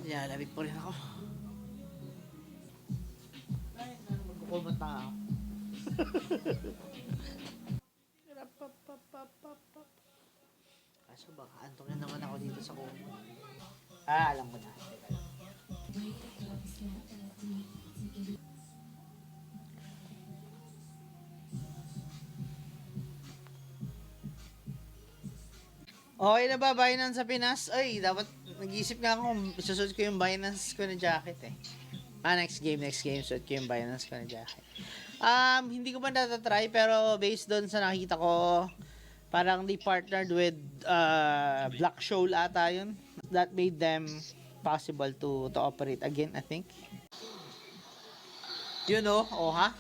Nilalamig pa rin ako. Ay, magkukumot na ako. Kaso baka antong na naman ako dito sa kumot. Alam ko na. Teka lang. Okay na ba Binance sa Pinas? Ay, dapat nag-iisip nga ako isusuot ko yung Binance ko na jacket eh. Next game, suot ko yung Binance ko na jacket. Hindi ko pa natatry pero based doon sa nakita ko, parang they partnered with Black Shoal ata yun. That made them possible to operate again, I think. You know, oh ha?